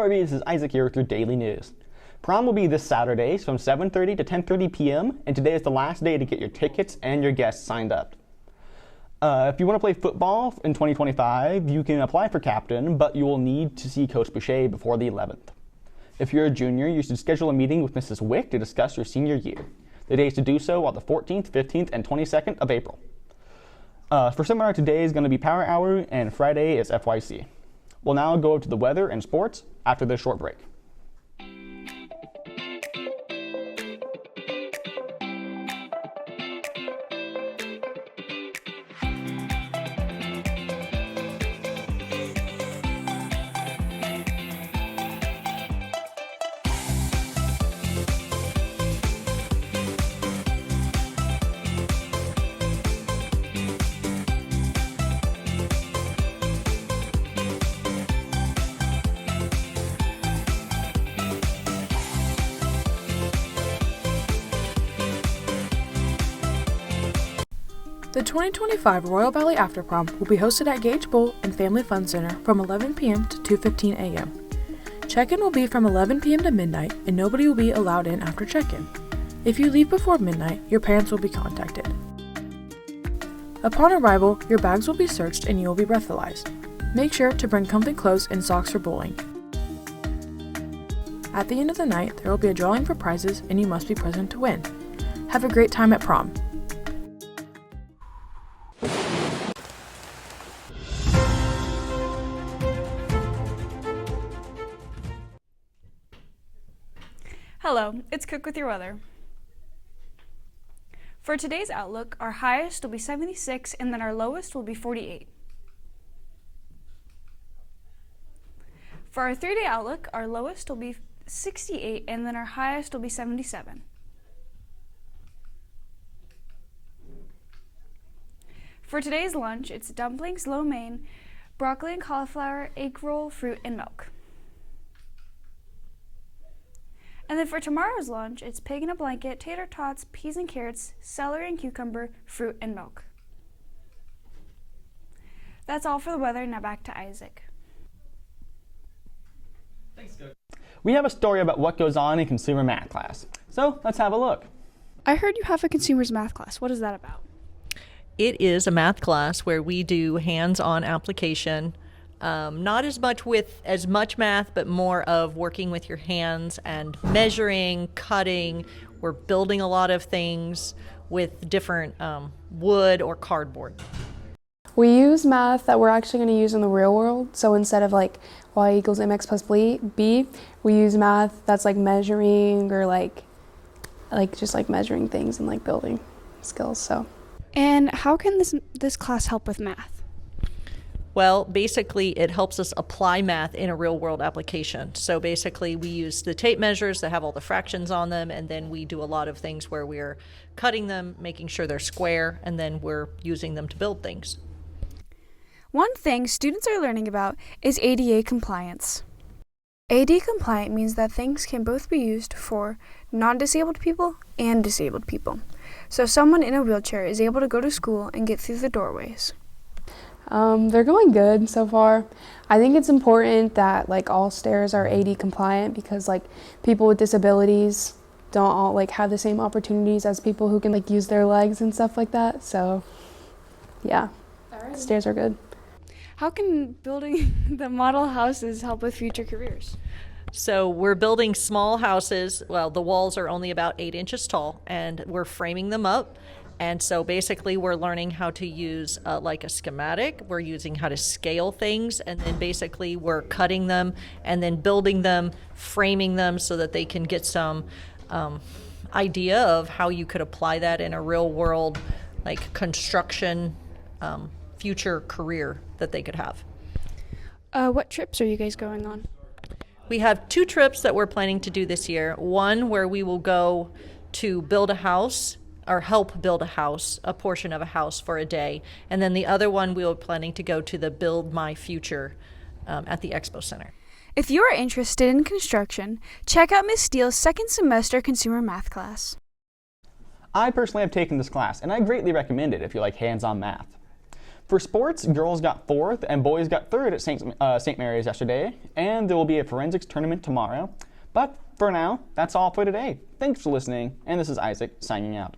everybody, this is Isaac here with your daily news. Prom will be this Saturday from 7:30 to 10:30 p.m. and today is the last day to get your tickets and your guests signed up. If you want to play football in 2025, you can apply for captain, but you will need to see Coach Boucher before the 11th. If you're a junior, you should schedule a meeting with Mrs. Wick to discuss your senior year. The days to do so are the 14th, 15th, and 22nd of April. For seminar, today is going to be Power Hour, and Friday is FYC. We'll now go to the weather and sports after this short break. The 2025 Royal Valley After Prom will be hosted at Gage Bowl and Family Fun Center from 11 p.m. to 2:15 a.m. Check-in will be from 11 p.m. to midnight, and nobody will be allowed in after check-in. If you leave before midnight, your parents will be contacted. Upon arrival, your bags will be searched and you will be breathalyzed. Make sure to bring comfy clothes and socks for bowling. At the end of the night, there will be a drawing for prizes and you must be present to win. Have a great time at prom. Hello, it's Cook with your weather. For today's outlook, our highest will be 76 and then our lowest will be 48. For our 3-day outlook, our lowest will be 68 and then our highest will be 77. For today's lunch, it's dumplings, lo mein, broccoli and cauliflower, egg roll, fruit, and milk. And then for tomorrow's lunch, it's pig in a blanket, tater tots, peas and carrots, celery and cucumber, fruit, and milk. That's all for the weather. Now back to Isaac. Thanks, Coach. We have a story about what goes on in consumer math class. So let's have a look. I heard you have a consumer's math class. What is that about? It is a math class where we do hands-on application. Not as much math, but more of working with your hands and measuring, cutting. We're building a lot of things with different wood or cardboard. We use math that we're actually going to use in the real world. So instead of like y equals mx plus b, we use math that's like measuring or like just like measuring things and like building skills. So. And how can this class help with math? Well, basically, it helps us apply math in a real-world application. So basically, we use the tape measures that have all the fractions on them, and then we do a lot of things where we're cutting them, making sure they're square, and then we're using them to build things. One thing students are learning about is ADA compliance. ADA compliant means that things can both be used for non-disabled people and disabled people. So someone in a wheelchair is able to go to school and get through the doorways. They're going good so far. I think it's important that like all stairs are AD compliant because like people with disabilities don't all like have the same opportunities as people who can like use their legs and stuff like that. So yeah, stairs are good. How can building the model houses help with future careers? So we're building small houses. Well, the walls are only about 8 inches tall, and we're framing them up. And so basically we're learning how to use like a schematic. We're using how to scale things, and then basically we're cutting them and then building them, framing them so that they can get some idea of how you could apply that in a real world like construction future career that they could have. What trips are you guys going on? We have 2 trips that we're planning to do this year. One where we will go to build a house or help build a house, a portion of a house for a day. And then the other one we were planning to go to the Build My Future at the Expo Center. If you are interested in construction, check out Ms. Steele's second semester consumer math class. I personally have taken this class, and I greatly recommend it if you like hands-on math. For sports, girls got 4th and boys got 3rd at St. Mary's yesterday, and there will be a forensics tournament tomorrow. But for now, that's all for today. Thanks for listening, and this is Isaac signing out.